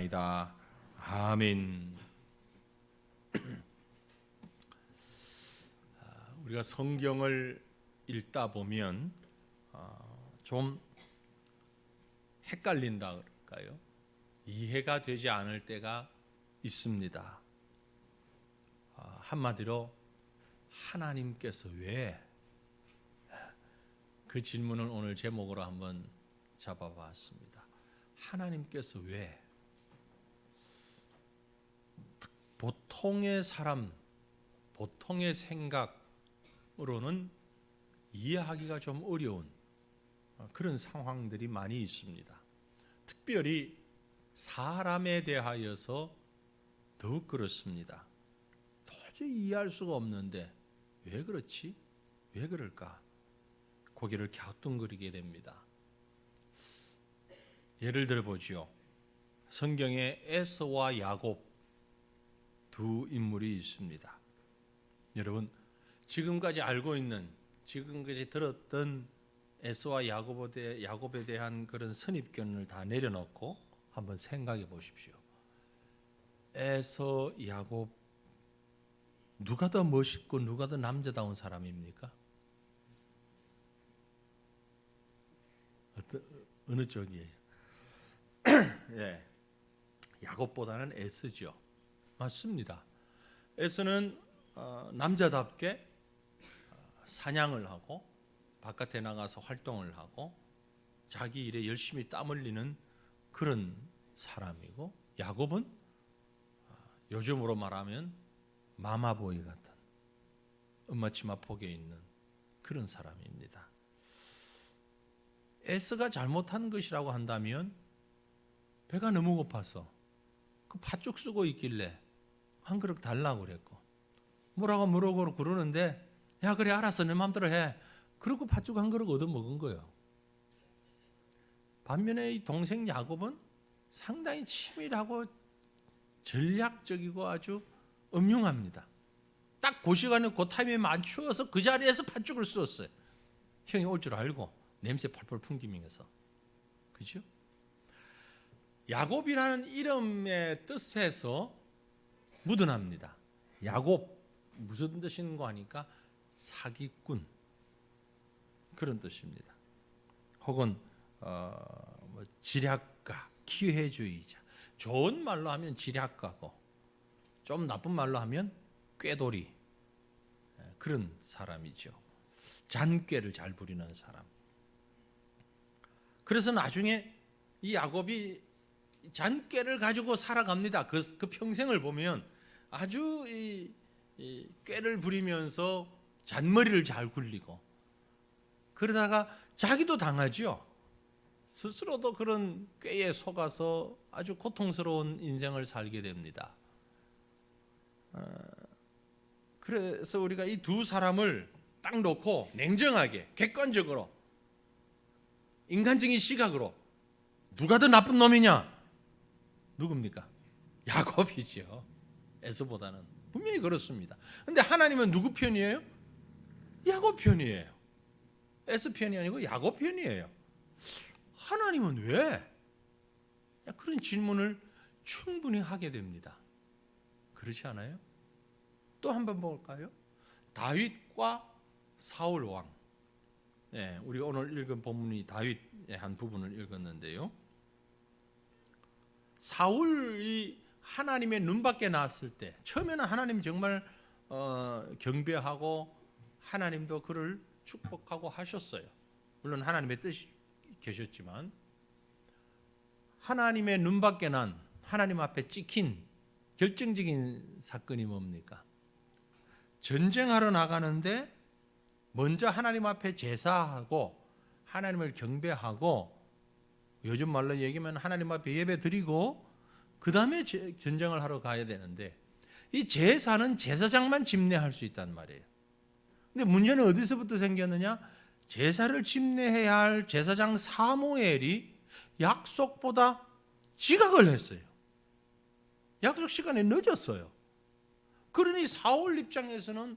기도하옵나이다. 아멘. 우리가 성경을 읽다 보면 좀 헷갈린다 그럴까요? 이해가 되지 않을 때가 있습니다. 한마디로 하나님께서 왜? 그 질문을 오늘 제목으로 한번 잡아봤습니다. 하나님께서 왜? 보통의 사람, 보통의 생각으로는 이해하기가 좀 어려운 그런 상황들이 많이 있습니다. 특별히 사람에 대하여서 더욱 그렇습니다. 도저히 이해할 수가 없는데 왜 그렇지? 왜 그럴까? 고개를 갸우뚱거리게 됩니다. 예를 들어 보지요. 성경에 에서와 야곱 두 인물이 있습니다. 여러분, 지금까지 알고 있는, 지금까지 들었던 에서와 야곱에 대한 그런 선입견을 다 내려놓고 한번 생각해 보십시오. 에서, 야곱, 누가 더 멋있고 누가 더 남자다운 사람입니까? 어느 쪽이에요? 예, 야곱보다는 에서죠. 맞습니다. 에서는 남자답게 사냥을 하고 바깥에 나가서 활동을 하고 자기 일에 열심히 땀 흘리는 그런 사람이고, 야곱은 요즘으로 말하면 마마보이 같은 엄마 치마 폭에 있는 그런 사람입니다. 에서가 잘못한 것이라고 한다면 배가 너무 고파서 그 팥죽 쓰고 있길래 한 그릇 달라고 그랬고, 뭐라고 그러는데 야 그래 알았어 내 마음대로 해. 그러고 팥죽 한 그릇 얻어 먹은 거예요. 반면에 이 동생 야곱은 상당히 치밀하고 전략적이고 아주 음흉합니다. 딱 그 시간에 그 타임에 맞추어서 그 자리에서 팥죽을 쏘았어요. 형이 올 줄 알고 냄새 펄펄 풍기면서. 그죠? 야곱이라는 이름의 뜻에서 묻어납니다. 야곱 무슨 뜻인가 하니까 사기꾼 그런 뜻입니다. 혹은 지략가, 기회주의자. 좋은 말로 하면 지략가고 좀 나쁜 말로 하면 꾀돌이 그런 사람이죠. 잔꾀를 잘 부리는 사람. 그래서 나중에 이 야곱이 잔꾀를 가지고 살아갑니다. 그 평생을 보면 아주 이 꾀를 부리면서 잔머리를 잘 굴리고 그러다가 자기도 당하죠. 스스로도 그런 꾀에 속아서 아주 고통스러운 인생을 살게 됩니다. 그래서 우리가 이 두 사람을 딱 놓고 냉정하게 객관적으로 인간적인 시각으로 누가 더 나쁜 놈이냐? 누굽니까? 야곱이죠. 에서보다는 분명히 그렇습니다. 그런데 하나님은 누구 편이에요? 야곱 편이에요. 에서 편이 아니고 야곱 편이에요. 하나님은 왜? 그런 질문을 충분히 하게 됩니다. 그렇지 않아요? 또 한번 볼까요? 다윗과 사울 왕. 네, 우리 오늘 읽은 본문이 다윗의 한 부분을 읽었는데요. 사울이 하나님의 눈밖에 나왔을 때 처음에는 하나님 정말 경배하고 하나님도 그를 축복하고 하셨어요. 물론 하나님의 뜻이 계셨지만 하나님의 눈밖에 난 하나님 앞에 찍힌 결정적인 사건이 뭡니까? 전쟁하러 나가는데 먼저 하나님 앞에 제사하고 하나님을 경배하고 요즘 말로 얘기하면 하나님 앞에 예배 드리고 그 다음에 전쟁을 하러 가야 되는데 이 제사는 제사장만 집례할 수 있단 말이에요. 근데 문제는 어디서부터 생겼느냐? 제사를 집례해야 할 제사장 사무엘이 약속보다 지각을 했어요. 약속 시간에 늦었어요. 그러니 사울 입장에서는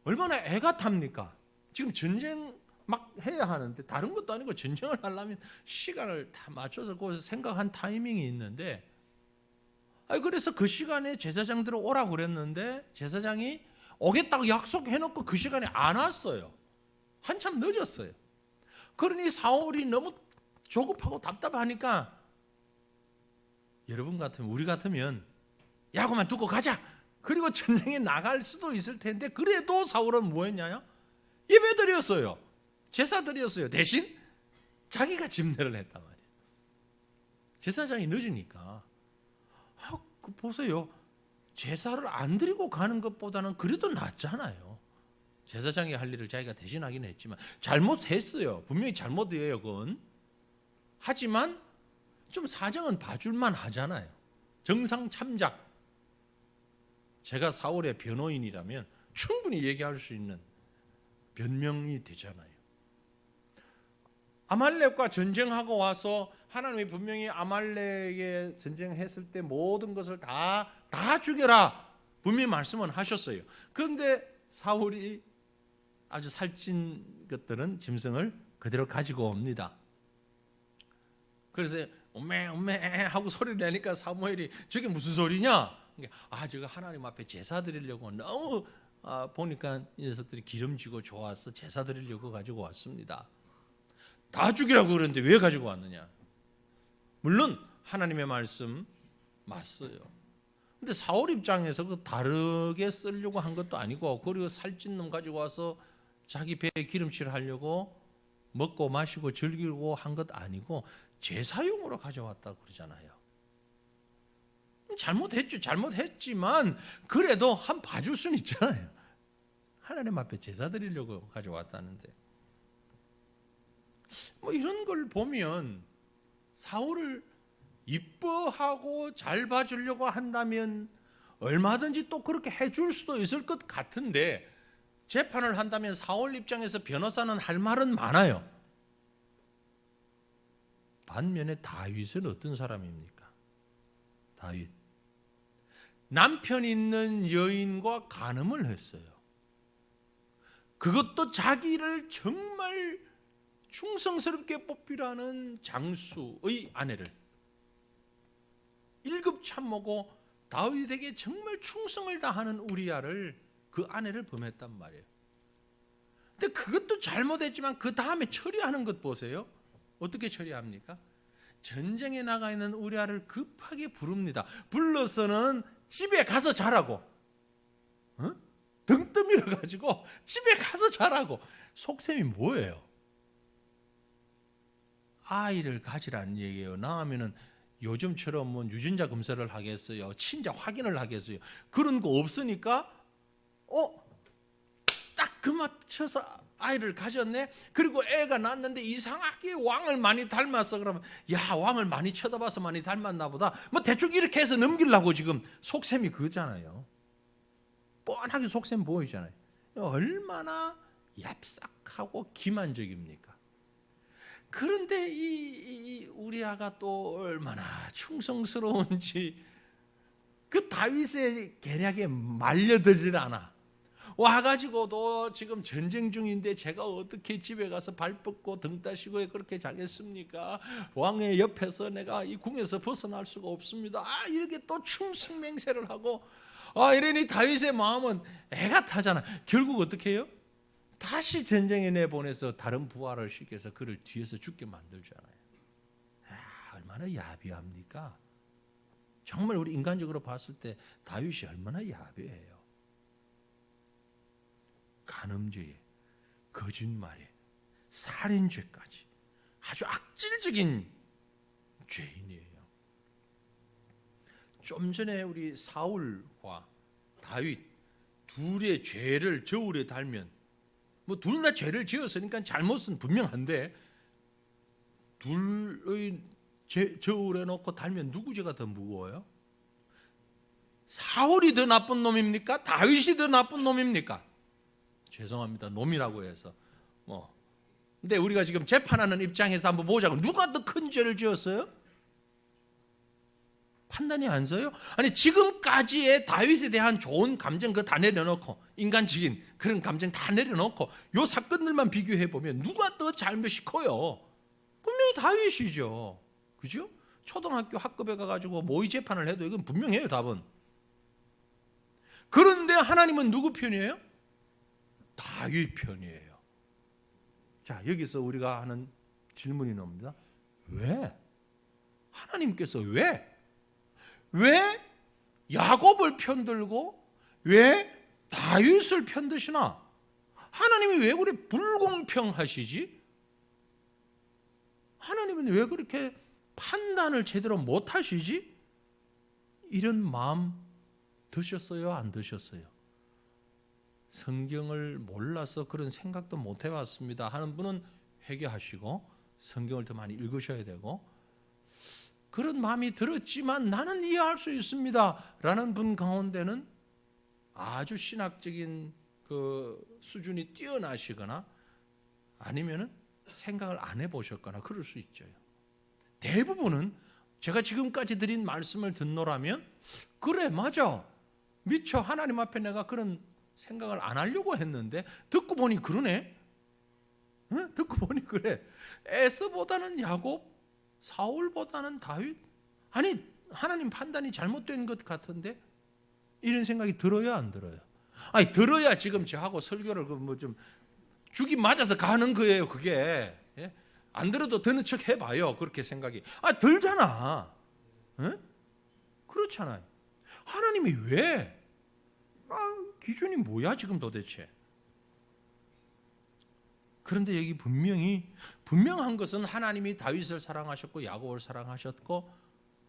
얼마나 애가 탑니까? 지금 전쟁 막 해야 하는데 다른 것도 아니고 전쟁을 하려면 시간을 다 맞춰서 그 생각한 타이밍이 있는데 그래서 그 시간에 제사장들을 오라고 그랬는데 제사장이 오겠다고 약속해놓고 그 시간에 안 왔어요. 한참 늦었어요. 그러니 사울이 너무 조급하고 답답하니까 여러분 같으면, 우리 같으면 야 그만 두고 가자. 그리고 전쟁에 나갈 수도 있을 텐데 그래도 사울은 뭐했냐요? 예배드렸어요. 제사드렸어요. 대신 자기가 집례를 했단 말이에요. 제사장이 늦으니까 보세요. 제사를 안 드리고 가는 것보다는 그래도 낫잖아요. 제사장이 할 일을 자기가 대신하긴 했지만 잘못했어요. 분명히 잘못이에요. 그건. 하지만 좀 사정은 봐줄만 하잖아요. 정상 참작. 제가 사울의 변호인이라면 충분히 얘기할 수 있는 변명이 되잖아요. 아말렉과 전쟁하고 와서 하나님이 분명히 아말렉에 전쟁했을 때 모든 것을 다 죽여라 분명히 말씀은 하셨어요. 그런데 사울이 아주 살찐 것들은 짐승을 그대로 가지고 옵니다. 그래서 엄매 하고 소리를 내니까 사무엘이 저게 무슨 소리냐? 저거 하나님 앞에 제사 드리려고 너무 보니까 이 녀석들이 기름지고 좋아서 제사 드리려고 가지고 왔습니다. 다 죽이라고 그러는데 왜 가지고 왔느냐? 물론 하나님의 말씀 맞어요. 근데 사울 입장에서 그 다르게 쓰려고 한 것도 아니고, 그리고 살찐 놈 가지고 와서 자기 배에 기름칠 하려고 먹고 마시고 즐기고 한 것 아니고 제사용으로 가져왔다 그러잖아요. 잘못했죠. 잘못했지만 그래도 한 봐줄 수는 있잖아요. 하나님 앞에 제사 드리려고 가져왔다는데. 이런 걸 보면 사울을 이뻐하고 잘 봐주려고 한다면 얼마든지 또 그렇게 해줄 수도 있을 것 같은데, 재판을 한다면 사울 입장에서 변호사는 할 말은 많아요. 반면에 다윗은 어떤 사람입니까? 다윗 남편 있는 여인과 간음을 했어요. 그것도 자기를 정말 충성스럽게 뽑히라는 장수의 아내를, 1급 참모고 다윗에게 정말 충성을 다하는 우리아를, 그 아내를 범했단 말이에요. 근데 그것도 잘못했지만 그 다음에 처리하는 것 보세요. 어떻게 처리합니까? 전쟁에 나가 있는 우리아를 급하게 부릅니다. 불러서는 집에 가서 자라고, 등 떠밀어 가지고 집에 가서 자라고. 속셈이 뭐예요? 아이를 가지라는 얘기예요. 낳으면은 요즘처럼 뭐 유전자 검사를 하겠어요? 친자 확인을 하겠어요? 그런 거 없으니까 딱 그 맞춰서 아이를 가졌네. 그리고 애가 낳았는데 이상하게 왕을 많이 닮았어. 그러면 야, 왕을 많이 쳐다봐서 많이 닮았나 보다. 뭐 대충 이렇게 해서 넘기려고 지금 속셈이 그거잖아요. 뻔하게 속셈 보이잖아요. 얼마나 얍삭하고 기만적입니까? 그런데 이 우리아가 또 얼마나 충성스러운지 그 다윗의 계략에 말려들질 않아. 와가지고도 지금 전쟁 중인데 제가 어떻게 집에 가서 발 뻗고 등 따시고 그렇게 자겠습니까? 왕의 옆에서 내가 이 궁에서 벗어날 수가 없습니다. 이렇게 또 충성맹세를 하고, 이러니 다윗의 마음은 애가 타잖아. 결국 어떻게 해요? 다시 전쟁에 내보내서 다른 부하를 시켜서 그를 뒤에서 죽게 만들잖아요. 얼마나 야비합니까? 정말 우리 인간적으로 봤을 때 다윗이 얼마나 야비해요. 간음죄에, 거짓말에, 살인죄까지 아주 악질적인 죄인이에요. 좀 전에 우리 사울과 다윗 둘의 죄를 저울에 달면, 뭐 둘 다 죄를 지었으니까 잘못은 분명한데, 둘의 저울에 놓고 달면 누구 죄가 더 무거워요? 사울이 더 나쁜 놈입니까? 다윗이 더 나쁜 놈입니까? 죄송합니다. 놈이라고 해서 근데 우리가 지금 재판하는 입장에서 한번 보자고. 누가 더 큰 죄를 지었어요? 판단이 안 서요? 아니, 지금까지의 다윗에 대한 좋은 감정 그거 다 내려놓고, 인간적인 그런 감정 다 내려놓고 요 사건들만 비교해 보면 누가 더 잘못이 커요? 분명히 다윗이죠. 그죠? 초등학교 학급에 가가지고 모의 재판을 해도 이건 분명해요, 답은. 그런데 하나님은 누구 편이에요? 다윗 편이에요. 자, 여기서 우리가 하는 질문이 나옵니다. 왜? 하나님께서 왜 야곱을 편들고 왜 다윗을 편드시나? 하나님이 왜 그래 불공평하시지? 하나님은 왜 그렇게 판단을 제대로 못하시지? 이런 마음 드셨어요? 안 드셨어요? 성경을 몰라서 그런 생각도 못 해봤습니다 하는 분은 회개하시고 성경을 더 많이 읽으셔야 되고, 그런 마음이 들었지만 나는 이해할 수 있습니다 라는 분 가운데는 아주 신학적인 그 수준이 뛰어나시거나 아니면은 생각을 안 해보셨거나 그럴 수 있죠. 대부분은 제가 지금까지 드린 말씀을 듣노라면 그래 맞아 미처 하나님 앞에 내가 그런 생각을 안 하려고 했는데 듣고 보니 그러네. 응? 듣고 보니 그래. 에서보다는 야곱, 사울보다는 다윗. 아니 하나님 판단이 잘못된 것 같은데 이런 생각이 들어요, 안 들어요? 아니 들어야 지금 저하고 설교를 뭐 좀 죽이 맞아서 가는 거예요, 그게. 예? 안 들어도 드는 척 해봐요, 그렇게 생각이. 들잖아. 예? 그렇잖아요. 하나님이 왜? 기준이 뭐야 지금 도대체? 그런데 여기 분명한 것은 하나님이 다윗을 사랑하셨고 야곱을 사랑하셨고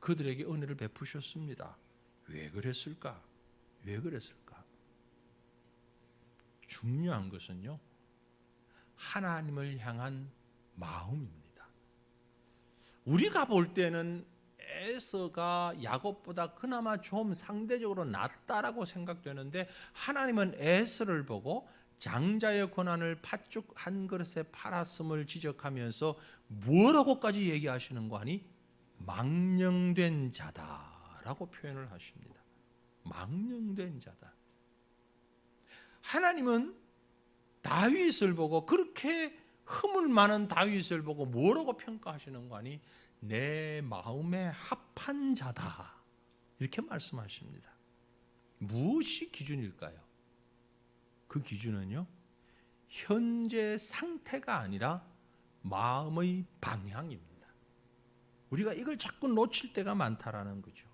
그들에게 은혜를 베푸셨습니다. 왜 그랬을까? 왜 그랬을까? 중요한 것은요, 하나님을 향한 마음입니다. 우리가 볼 때는 에서가 야곱보다 그나마 좀 상대적으로 낫다라고 생각되는데 하나님은 에서를 보고 장자의 권한을 팥죽 한 그릇에 팔았음을 지적하면서 뭐라고까지 얘기하시는 거 아니? 망령된 자다라고 표현을 하십니다. 망령된 자다. 하나님은 다윗을 보고, 그렇게 허물 많은 다윗을 보고 뭐라고 평가하시는 거 아니? 내 마음에 합한 자다 이렇게 말씀하십니다. 무엇이 기준일까요? 그 기준은요, 현재 상태가 아니라 마음의 방향입니다. 우리가 이걸 자꾸 놓칠 때가 많다라는 거죠.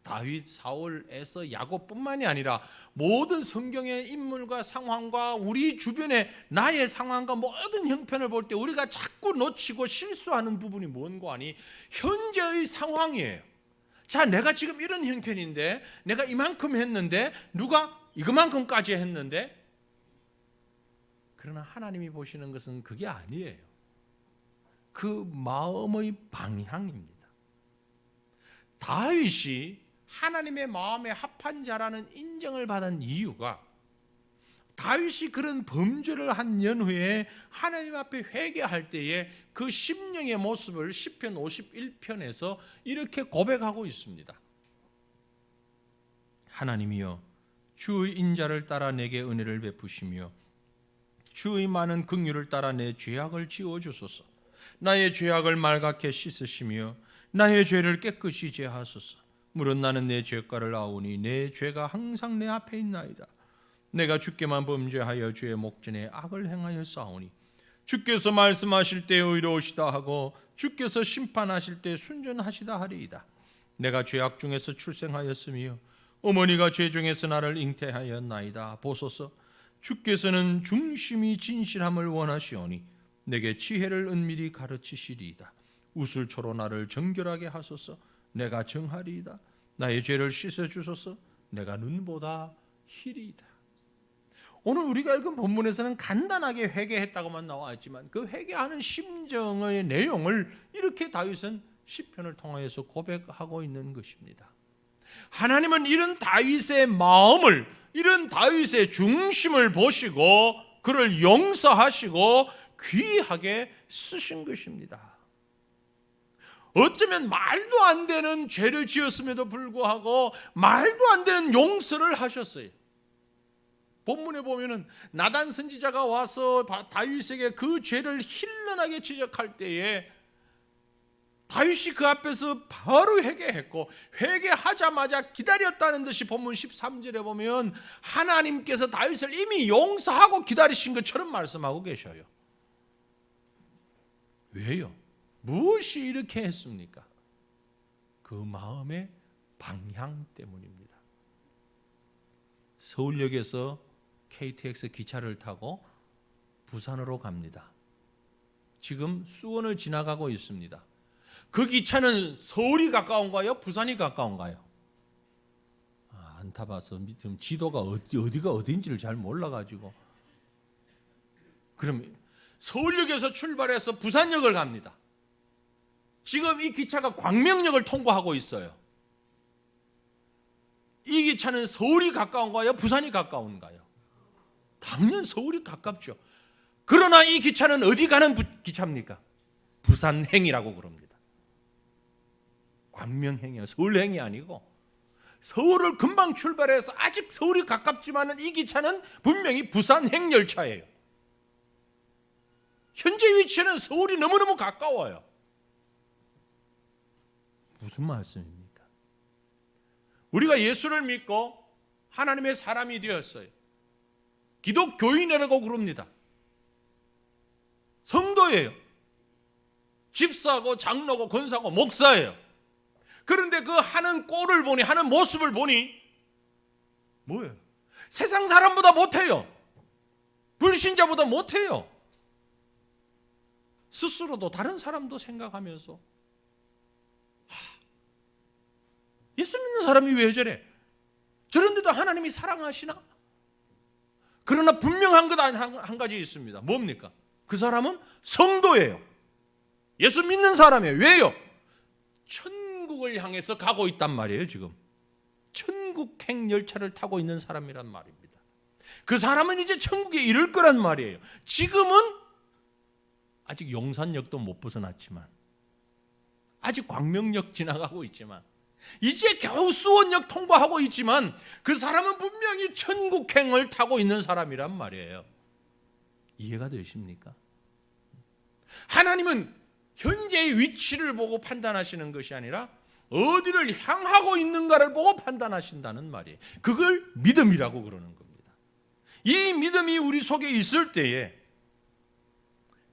다윗, 사울, 에서, 야곱뿐만이 아니라 모든 성경의 인물과 상황과 우리 주변의 나의 상황과 모든 형편을 볼 때 우리가 자꾸 놓치고 실수하는 부분이 뭔고 하니 현재의 상황이에요. 자, 내가 지금 이런 형편인데 내가 이만큼 했는데 누가 이만큼까지 했는데, 그러나 하나님이 보시는 것은 그게 아니에요. 그 마음의 방향입니다. 다윗이 하나님의 마음에 합한 자라는 인정을 받은 이유가, 다윗이 그런 범죄를 한 연후에 하나님 앞에 회개할 때에 그 심령의 모습을 시편 51편에서 이렇게 고백하고 있습니다. 하나님이여, 주의 인자를 따라 내게 은혜를 베푸시며 주의 많은 긍휼을 따라 내 죄악을 지워주소서. 나의 죄악을 말갛게 씻으시며 나의 죄를 깨끗이 제하소서. 물은 나는 내 죄가를 아오니 내 죄가 항상 내 앞에 있나이다. 내가 주께만 범죄하여 주의 목전에 악을 행하여 싸우니 주께서 말씀하실 때 의로우시다 하고 주께서 심판하실 때 순전하시다 하리이다. 내가 죄악 중에서 출생하였으며 어머니가 죄 중에서 나를 잉태하였나이다. 보소서, 주께서는 중심이 진실함을 원하시오니 내게 지혜를 은밀히 가르치시리이다. 우슬초로 나를 정결하게 하소서. 내가 정하리이다. 나의 죄를 씻어주소서. 내가 눈보다 희리이다. 오늘 우리가 읽은 본문에서는 간단하게 회개했다고만 나와 있지만 그 회개하는 심정의 내용을 이렇게 다윗은 시편을 통해서 고백하고 있는 것입니다. 하나님은 이런 다윗의 마음을, 이런 다윗의 중심을 보시고 그를 용서하시고 귀하게 쓰신 것입니다. 어쩌면 말도 안 되는 죄를 지었음에도 불구하고 말도 안 되는 용서를 하셨어요. 본문에 보면은 나단 선지자가 와서 다윗에게 그 죄를 힐난하게 지적할 때에 다윗이 그 앞에서 바로 회개했고, 회개하자마자 기다렸다는 듯이 본문 13절에 보면 하나님께서 다윗을 이미 용서하고 기다리신 것처럼 말씀하고 계셔요. 왜요? 무엇이 이렇게 했습니까? 그 마음의 방향 때문입니다. 서울역에서 KTX 기차를 타고 부산으로 갑니다. 지금 수원을 지나가고 있습니다. 그 기차는 서울이 가까운가요? 부산이 가까운가요? 안 타봐서 지금 지도가 어디가 어딘지를 잘 몰라가지고. 그럼 서울역에서 출발해서 부산역을 갑니다. 지금 이 기차가 광명역을 통과하고 있어요. 이 기차는 서울이 가까운가요? 부산이 가까운가요? 당연 서울이 가깝죠. 그러나 이 기차는 어디 가는 기차입니까? 부산행이라고 그럽니다. 광명행이요, 서울행이 아니고 서울을 금방 출발해서 아직 서울이 가깝지만 이 기차는 분명히 부산행 열차예요. 현재 위치는 서울이 너무너무 가까워요. 무슨 말씀입니까? 우리가 예수를 믿고 하나님의 사람이 되었어요. 기독교인이라고 그럽니다. 성도예요. 집사고 장로고 권사고 목사예요. 그런데 그 하는 꼴을 보니, 하는 모습을 보니 뭐예요? 세상 사람보다 못해요. 불신자보다 못해요. 스스로도 다른 사람도 생각하면서 예수 믿는 사람이 왜 저래? 저런데도 하나님이 사랑하시나? 그러나 분명한 것 한 가지 있습니다. 뭡니까? 그 사람은 성도예요. 예수 믿는 사람이에요. 왜요? 천국을 향해서 가고 있단 말이에요. 지금 천국행 열차를 타고 있는 사람이란 말입니다. 그 사람은 이제 천국에 이를 거란 말이에요. 지금은 아직 용산역도 못 벗어났지만, 아직 광명역 지나가고 있지만, 이제 겨우 수원역 통과하고 있지만 그 사람은 분명히 천국행을 타고 있는 사람이란 말이에요. 이해가 되십니까? 하나님은 현재의 위치를 보고 판단하시는 것이 아니라 어디를 향하고 있는가를 보고 판단하신다는 말이에요. 그걸 믿음이라고 그러는 겁니다. 이 믿음이 우리 속에 있을 때에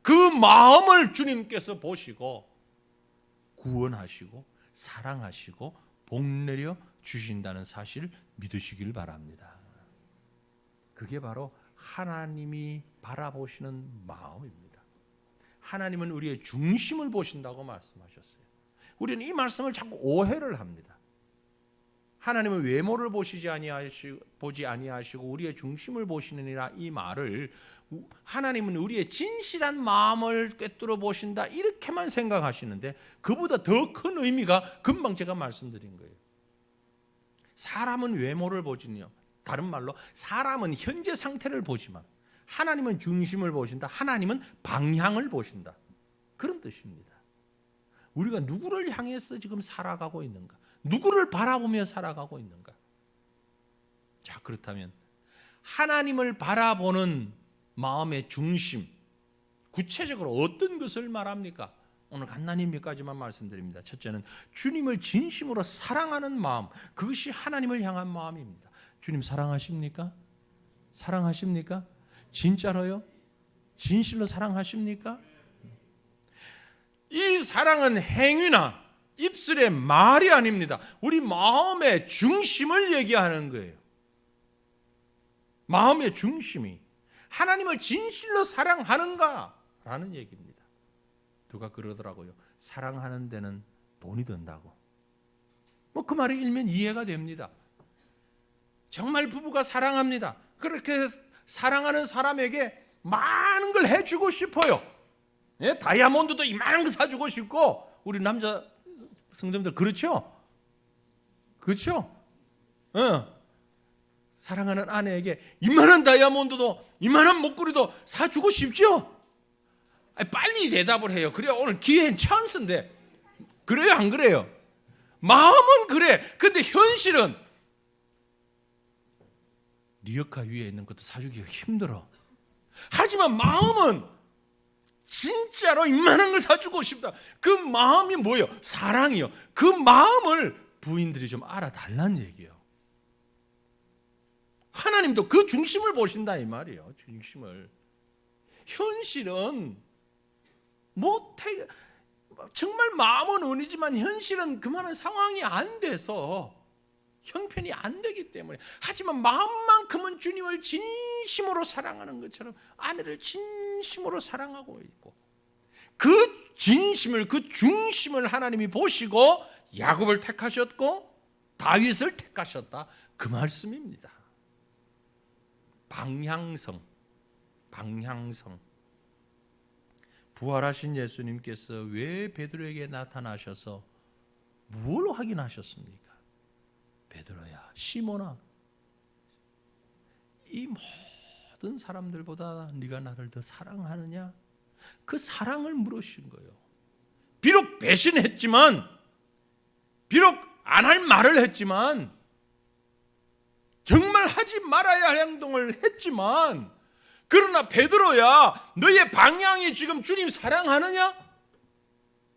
그 마음을 주님께서 보시고 구원하시고 사랑하시고 복 내려 주신다는 사실을 믿으시길 바랍니다. 그게 바로 하나님이 바라보시는 마음입니다. 하나님은 우리의 중심을 보신다고 말씀하셨어요. 우리는 이 말씀을 자꾸 오해를 합니다. 하나님은 외모를 보지 아니하시고 우리의 중심을 보시느니라, 이 말을 하나님은 우리의 진실한 마음을 꿰뚫어 보신다 이렇게만 생각하시는데, 그보다 더 큰 의미가 금방 제가 말씀드린 거예요. 사람은 외모를 보지요, 다른 말로 사람은 현재 상태를 보지만 하나님은 중심을 보신다. 하나님은 방향을 보신다. 그런 뜻입니다. 우리가 누구를 향해서 지금 살아가고 있는가? 누구를 바라보며 살아가고 있는가? 자, 그렇다면 하나님을 바라보는 마음의 중심, 구체적으로 어떤 것을 말합니까? 오늘 간단히 몇 가지만 말씀드립니다. 첫째는 주님을 진심으로 사랑하는 마음, 그것이 하나님을 향한 마음입니다. 주님 사랑하십니까? 사랑하십니까? 진짜로요? 진실로 사랑하십니까? 이 사랑은 행위나 입술의 말이 아닙니다. 우리 마음의 중심을 얘기하는 거예요. 마음의 중심이 하나님을 진실로 사랑하는가라는 얘기입니다. 누가 그러더라고요. 사랑하는 데는 돈이 든다고. 그 말을 일면 이해가 됩니다. 정말 부부가 사랑합니다. 그렇게 사랑하는 사람에게 많은 걸 해주고 싶어요. 예? 다이아몬드도 이만한 거 사주고 싶고, 우리 남자 성도님들 그렇죠? 그렇죠? 사랑하는 아내에게 이만한 다이아몬드도 이만한 목걸이도 사주고 싶죠? 빨리 대답을 해요. 그래야 오늘 기회는 찬스인데. 그래요, 안 그래요? 마음은 그래. 근데 현실은 네 역할 위에 있는 것도 사주기가 힘들어. 하지만 마음은 진짜로 이만한 걸 사주고 싶다. 그 마음이 뭐예요? 사랑이요. 그 마음을 부인들이 좀 알아달라는 얘기예요. 하나님도 그 중심을 보신다 이 말이에요. 중심을. 현실은 정말 마음은 은이지만 현실은 그만한 상황이 안 돼서 형편이 안 되기 때문에, 하지만 마음만큼은 주님을 진심으로 사랑하는 것처럼 아내를 진심으로 사랑하고 있고, 그 진심을, 그 중심을 하나님이 보시고 야곱을 택하셨고 다윗을 택하셨다, 그 말씀입니다. 방향성. 부활하신 예수님께서 왜 베드로에게 나타나셔서 뭘 확인하셨습니까? 베드로야, 시몬아, 이 모든 사람들보다 네가 나를 더 사랑하느냐? 그 사랑을 물으신 거예요. 비록 배신했지만, 비록 안 할 말을 했지만, 정말 하지 말아야 할 행동을 했지만, 그러나 베드로야, 너의 방향이 지금 주님 사랑하느냐?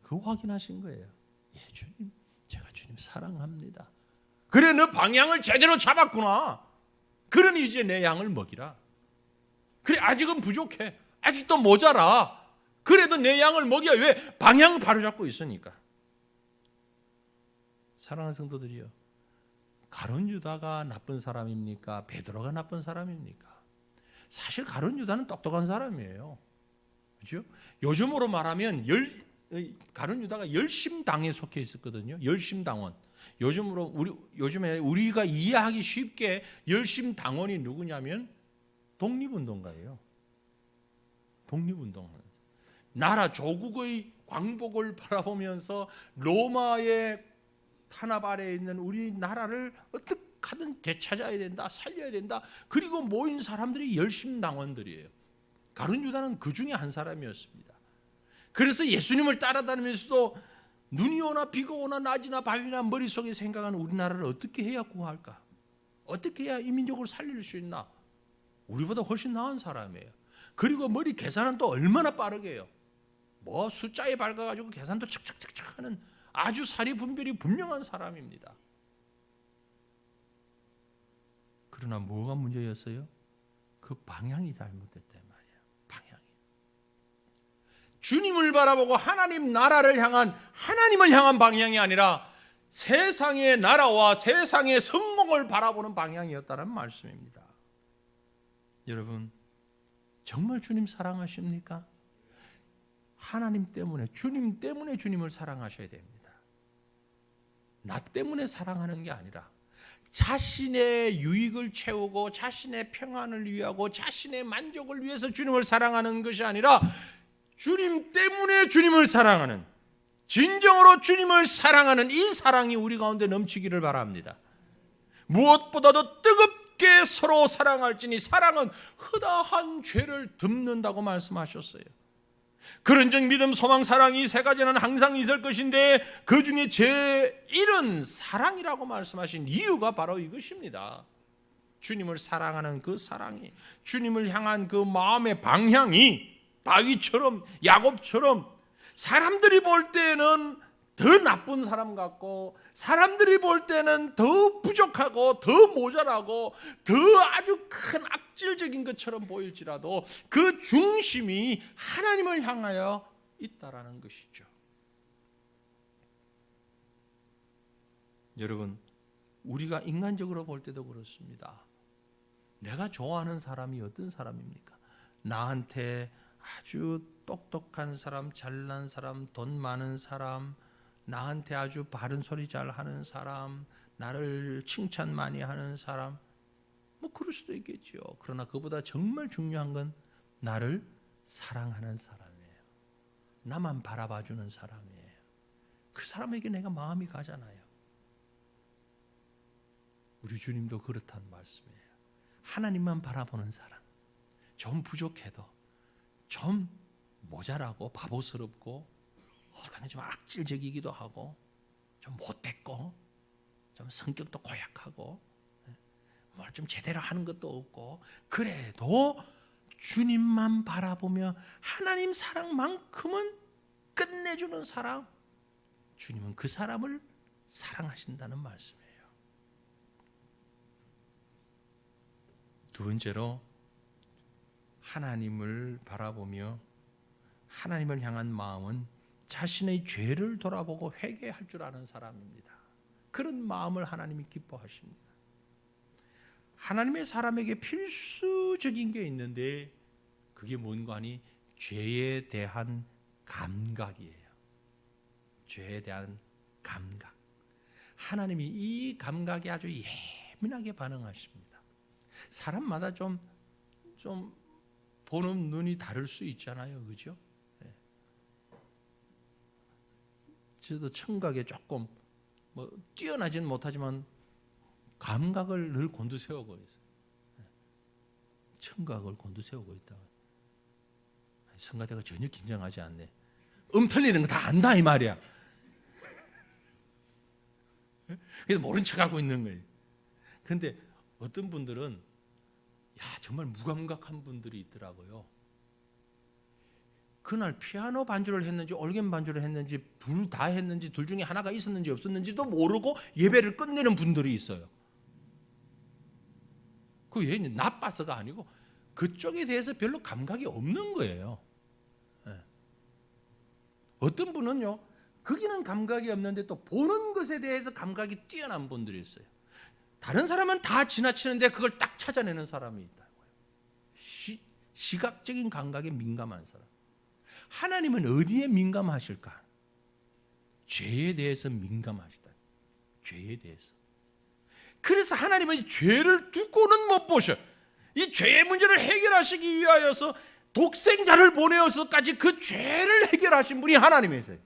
그거 확인하신 거예요. 예, 주님, 제가 주님 사랑합니다. 그래, 너 방향을 제대로 잡았구나. 그러니 이제 내 양을 먹이라. 그래, 아직은 부족해. 아직도 모자라. 그래도 내 양을 먹여. 왜? 방향 바로 잡고 있으니까. 사랑하는 성도들이요, 가룟 유다가 나쁜 사람입니까? 베드로가 나쁜 사람입니까? 사실 가룟 유다는 똑똑한 사람이에요. 그렇죠? 요즘으로 말하면 가룟 유다가 열심당에 속해 있었거든요. 열심당원. 요즘에 우리가 이해하기 쉽게 열심당원이 누구냐면 독립운동가예요. 독립운동하는 나라 조국의 광복을 바라보면서 로마의 탄압 아래에 있는 우리나라를 어떻게 하든 되찾아야 된다, 살려야 된다. 그리고 모인 사람들이 열심당원들이에요. 가룟 유다는 그 중에 한 사람이었습니다. 그래서 예수님을 따라다니면서도 눈이 오나 비가 오나 낮이나 밤이나 머릿속에 생각하는 우리나라를 어떻게 해야 구할까? 어떻게 해야 이 민족을 살릴 수 있나? 우리보다 훨씬 나은 사람이에요. 그리고 머리 계산은 또 얼마나 빠르게 해요. 뭐 숫자에 밝아가지고 계산도 척척척척 하는 아주 사리 분별이 분명한 사람입니다. 그러나 뭐가 문제였어요? 그 방향이 잘못됐단 말이에요. 방향이. 주님을 바라보고 하나님 나라를 향한, 하나님을 향한 방향이 아니라 세상의 나라와 세상의 성공을 바라보는 방향이었다는 말씀입니다. 여러분, 정말 주님 사랑하십니까? 하나님 때문에, 주님 때문에 주님을 사랑하셔야 됩니다. 나 때문에 사랑하는 게 아니라 자신의 유익을 채우고 자신의 평안을 위하고 자신의 만족을 위해서 주님을 사랑하는 것이 아니라 주님 때문에 주님을 사랑하는, 진정으로 주님을 사랑하는 이 사랑이 우리 가운데 넘치기를 바랍니다. 무엇보다도 뜨겁게 서로 사랑할지니 사랑은 허다한 죄를 덮는다고 말씀하셨어요. 그런즉 믿음, 소망, 사랑, 이 세 가지는 항상 있을 것인데 그 중에 제1은 사랑이라고 말씀하신 이유가 바로 이것입니다. 주님을 사랑하는 그 사랑이, 주님을 향한 그 마음의 방향이 다윗처럼, 야곱처럼 사람들이 볼 때는 더 나쁜 사람 같고, 사람들이 볼 때는 더 부족하고 더 모자라고 더 아주 큰 악질적인 것처럼 보일지라도 그 중심이 하나님을 향하여 있다라는 것이죠. 여러분, 우리가 인간적으로 볼 때도 그렇습니다. 내가 좋아하는 사람이 어떤 사람입니까? 나한테 아주 똑똑한 사람, 잘난 사람, 돈 많은 사람, 나한테 아주 바른 소리 잘 하는 사람, 나를 칭찬 많이 하는 사람, 뭐 그럴 수도 있겠죠. 그러나 그보다 정말 중요한 건 나를 사랑하는 사람이에요. 나만 바라봐주는 사람이에요. 그 사람에게 내가 마음이 가잖아요. 우리 주님도 그렇다는 말씀이에요. 하나님만 바라보는 사람, 좀 부족해도, 좀 모자라고 바보스럽고, 당연히 좀 악질적이기도 하고, 좀 못됐고, 좀 성격도 고약하고, 뭘 좀 제대로 하는 것도 없고, 그래도 주님만 바라보며 하나님 사랑만큼은 끝내주는 사랑, 주님은 그 사람을 사랑하신다는 말씀이에요. 두 번째로 하나님을 바라보며 하나님을 향한 마음은 자신의 죄를 돌아보고 회개할 줄 아는 사람입니다. 그런 마음을 하나님이 기뻐하십니다. 하나님의 사람에게 필수적인 게 있는데 그게 뭔가 하니 죄에 대한 감각이에요. 죄에 대한 감각. 하나님이 이 감각에 아주 예민하게 반응하십니다. 사람마다 좀 보는 눈이 다를 수 있잖아요, 그죠? 네. 저도 청각에 조금 뛰어나지는 못하지만 감각을 늘 곤두세우고 있어요. 네. 청각을 곤두세우고 있다. 성가대가 전혀 긴장하지 않네. 틀리는 거 다 안다 이 말이야. 그래서 모른 척하고 있는 거예요. 그런데 어떤 분들은 정말 무감각한 분들이 있더라고요. 그날 피아노 반주를 했는지 올겐 반주를 했는지 둘 다 했는지 둘 중에 하나가 있었는지 없었는지도 모르고 예배를 끝내는 분들이 있어요. 그 예는 나빠서가 아니고 그쪽에 대해서 별로 감각이 없는 거예요. 네. 어떤 분은요, 거기는 감각이 없는데 또 보는 것에 대해서 감각이 뛰어난 분들이 있어요. 다른 사람은 다 지나치는데 그걸 딱 찾아내는 사람이 있다고요. 시각적인 감각에 민감한 사람. 하나님은 어디에 민감하실까? 죄에 대해서 민감하시다. 죄에 대해서. 그래서 하나님은 죄를 두고는 못 보셔. 이 죄의 문제를 해결하시기 위하여서 독생자를 보내어서까지 그 죄를 해결하신 분이 하나님이세요.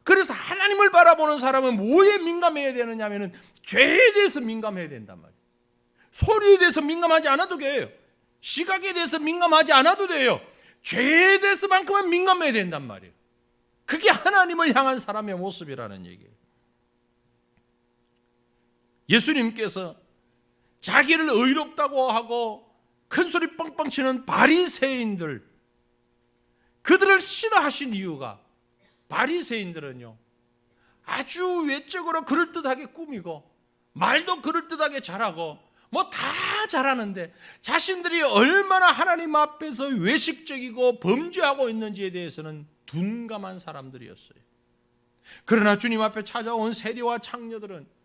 그래서 하나님을 바라보는 사람은 뭐에 민감해야 되느냐 하면 죄에 대해서 민감해야 된단 말이에요. 소리에 대해서 민감하지 않아도 돼요. 시각에 대해서 민감하지 않아도 돼요. 죄에 대해서만큼은 민감해야 된단 말이에요. 그게 하나님을 향한 사람의 모습이라는 얘기예요. 예수님께서 자기를 의롭다고 하고 큰소리 뻥뻥 치는 바리새인들, 그들을 싫어하신 이유가, 바리새인들은요 아주 외적으로 그럴듯하게 꾸미고 말도 그럴듯하게 잘하고 뭐 다 잘하는데 자신들이 얼마나 하나님 앞에서 외식적이고 범죄하고 있는지에 대해서는 둔감한 사람들이었어요. 그러나 주님 앞에 찾아온 세리와 창녀들은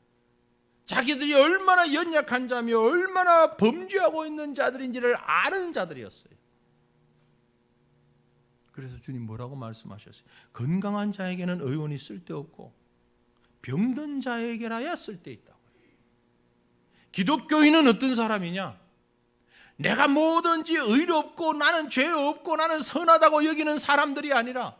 자기들이 얼마나 연약한 자며 얼마나 범죄하고 있는 자들인지를 아는 자들이었어요. 그래서 주님 뭐라고 말씀하셨어요? 건강한 자에게는 의원이 쓸데없고 병든 자에게라야 쓸데있다고. 기독교인은 어떤 사람이냐? 내가 뭐든지 의롭고 나는 죄 없고 나는 선하다고 여기는 사람들이 아니라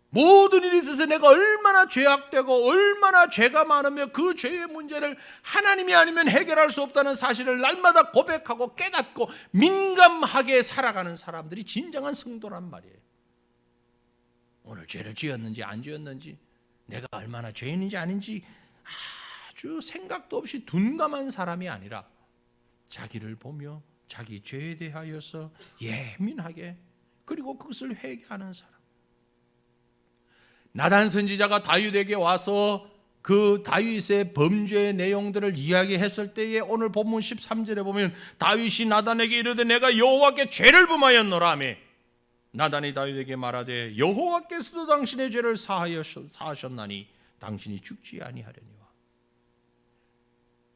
모든 일이 있어서 내가 얼마나 죄악되고 얼마나 죄가 많으며 그 죄의 문제를 하나님이 아니면 해결할 수 없다는 사실을 날마다 고백하고 깨닫고 민감하게 살아가는 사람들이 진정한 성도란 말이에요. 오늘 죄를 지었는지 안 지었는지, 내가 얼마나 죄인인지 아닌지 아주 생각도 없이 둔감한 사람이 아니라 자기를 보며 자기 죄에 대하여서 예민하게, 그리고 그것을 회개하는 사람. 나단 선지자가 다윗에게 와서 그 다윗의 범죄의 내용들을 이야기했을 때에 오늘 본문 13절에 보면 다윗이 나단에게 이르되 내가 여호와께 죄를 범하였노라 하며 나단이 다윗에게 말하되 여호와께서도 당신의 죄를 사하셨나니 당신이 죽지 아니하려니와.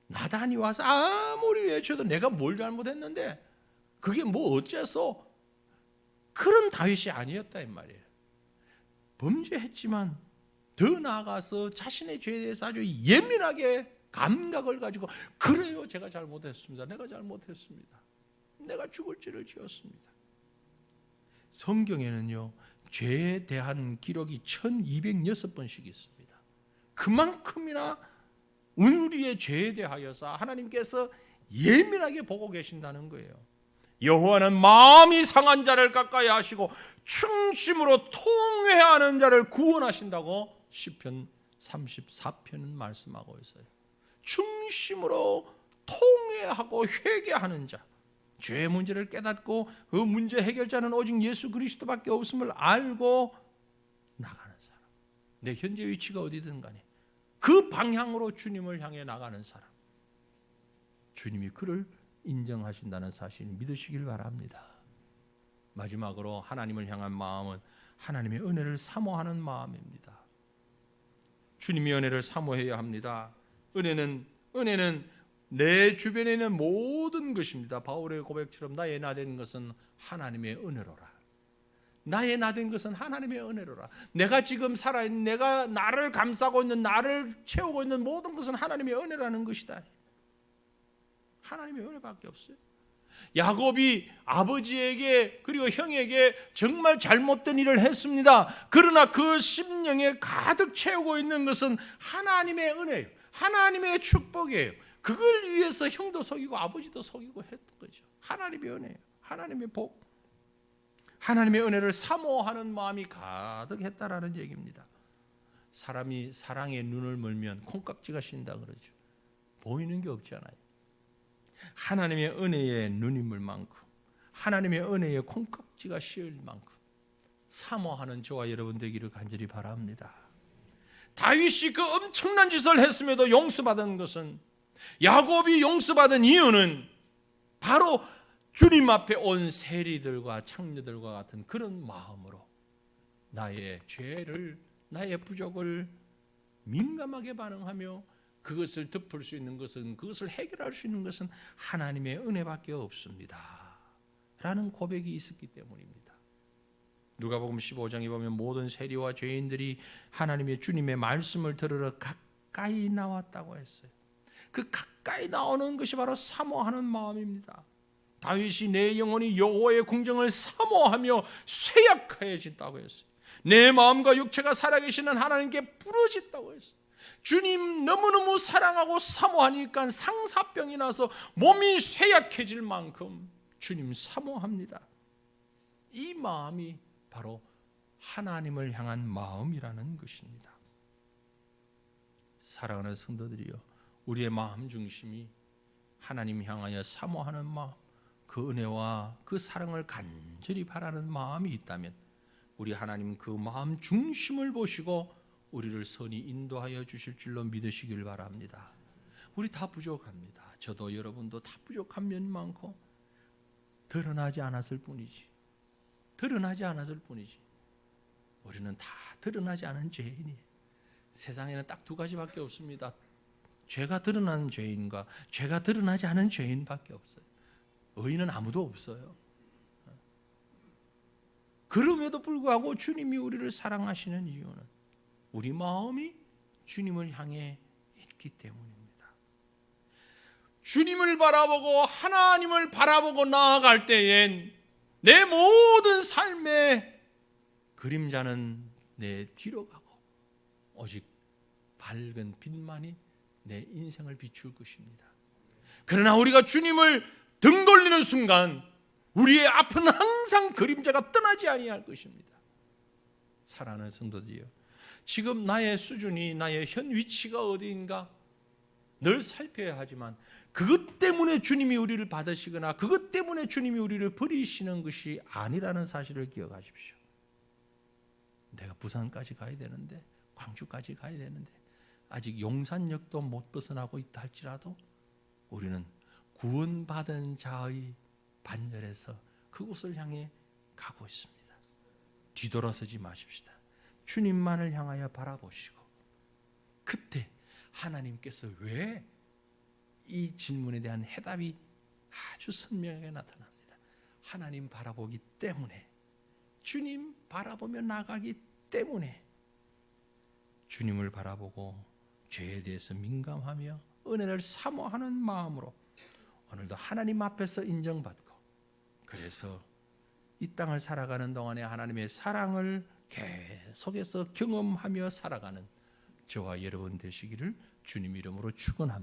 나단이 와서 아무리 외쳐도 내가 뭘 잘못했는데 그게 뭐 어째서, 그런 다윗이 아니었다 이 말이에요. 범죄했지만 더 나아가서 자신의 죄에 대해서 아주 예민하게 감각을 가지고 그래요, 제가 잘못했습니다. 내가 잘못했습니다. 내가 죽을 죄를 지었습니다. 성경에는요 죄에 대한 기록이 1206번씩 있습니다. 그만큼이나 우리의 죄에 대하여서 하나님께서 예민하게 보고 계신다는 거예요. 여호와는 마음이 상한 자를 가까이 하시고 충심으로 통회하는 자를 구원하신다고 시편 34편은 말씀하고 있어요. 충심으로 통회하고 회개하는 자, 죄의 문제를 깨닫고 그 문제 해결자는 오직 예수 그리스도밖에 없음을 알고 나가는 사람. 내 현재 위치가 어디든 간에 그 방향으로 주님을 향해 나가는 사람. 주님이 그를 인정하신다는 사실을 믿으시길 바랍니다. 마지막으로 하나님을 향한 마음은 하나님의 은혜를 사모하는 마음입니다. 주님의 은혜를 사모해야 합니다. 은혜는 내 주변에 있는 모든 것입니다. 바울의 고백처럼 나의 나된 것은 하나님의 은혜로라. 나의 나된 것은 하나님의 은혜로라. 내가 지금 살아있는, 내가 나를 감싸고 있는, 나를 채우고 있는 모든 것은 하나님의 은혜라는 것이다. 하나님의 은혜밖에 없어요. 야곱이 아버지에게 그리고 형에게 정말 잘못된 일을 했습니다. 그러나 그 심령에 가득 채우고 있는 것은 하나님의 은혜예요. 하나님의 축복이에요. 그걸 위해서 형도 속이고 아버지도 속이고 했던 거죠. 하나님의 은혜예요. 하나님의 복. 하나님의 은혜를 사모하는 마음이 가득했다라는 얘기입니다. 사람이 사랑에 눈을 멀면 콩깍지가 쉰다 그러죠. 보이는 게 없잖아요. 하나님의 은혜에 눈이 멀 만큼, 하나님의 은혜에 콩깍지가 씌을 만큼 사모하는 저와 여러분 되기를 간절히 바랍니다. 다윗이 그 엄청난 짓을 했음에도 용서받은 것은, 야곱이 용서받은 이유는 바로 주님 앞에 온 세리들과 창녀들과 같은 그런 마음으로 나의 죄를, 나의 부족을 민감하게 반응하며 그것을 덮을 수 있는 것은, 그것을 해결할 수 있는 것은 하나님의 은혜밖에 없습니다 라는 고백이 있었기 때문입니다. 누가복음 15장에 보면 모든 세리와 죄인들이 하나님의 주님의 말씀을 들으러 가까이 나왔다고 했어요. 그 가까이 나오는 것이 바로 사모하는 마음입니다. 다윗이 내 영혼이 여호와의 궁정을 사모하며 쇠약해진다고 했어요. 내 마음과 육체가 살아계시는 하나님께 부러졌다고 했어요. 주님 너무너무 사랑하고 사모하니까 상사병이 나서 몸이 쇠약해질 만큼 주님 사모합니다. 이 마음이 바로 하나님을 향한 마음이라는 것입니다. 사랑하는 성도들이여, 우리의 마음 중심이 하나님 향하여 사모하는 마음, 그 은혜와 그 사랑을 간절히 바라는 마음이 있다면 우리 하나님 그 마음 중심을 보시고 우리를 선히 인도하여 주실 줄로 믿으시길 바랍니다. 우리 다 부족합니다. 저도 여러분도 다 부족한 면이 많고 드러나지 않았을 뿐이지. 우리는 다 드러나지 않은 죄인이에요. 세상에는 딱 두 가지밖에 없습니다. 죄가 드러나는 죄인과 죄가 드러나지 않은 죄인밖에 없어요. 의인은 아무도 없어요. 그럼에도 불구하고 주님이 우리를 사랑하시는 이유는 우리 마음이 주님을 향해 있기 때문입니다. 주님을 바라보고 하나님을 바라보고 나아갈 때엔 내 모든 삶의 그림자는 내 뒤로 가고 오직 밝은 빛만이 내 인생을 비출 것입니다. 그러나 우리가 주님을 등 돌리는 순간 우리의 앞은 항상 그림자가 떠나지 아니할 것입니다. 사랑하는 성도들이여, 지금 나의 수준이, 나의 현 위치가 어디인가 늘 살펴야 하지만 그것 때문에 주님이 우리를 받으시거나 그것 때문에 주님이 우리를 버리시는 것이 아니라는 사실을 기억하십시오. 내가 부산까지 가야 되는데, 광주까지 가야 되는데 아직 용산역도 못 벗어나고 있다 할지라도 우리는 구원받은 자의 반열에서 그곳을 향해 가고 있습니다. 뒤돌아서지 마십시다. 주님만을 향하여 바라보시고, 그때 하나님께서 왜 이 질문에 대한 해답이 아주 선명하게 나타납니다. 하나님 바라보기 때문에, 주님 바라보며 나가기 때문에, 주님을 바라보고 죄에 대해서 민감하며 은혜를 사모하는 마음으로 오늘도 하나님 앞에서 인정받고, 그래서 이 땅을 살아가는 동안에 하나님의 사랑을 계속해서 경험하며 살아가는 저와 여러분 되시기를 주님 이름으로 축원합니다.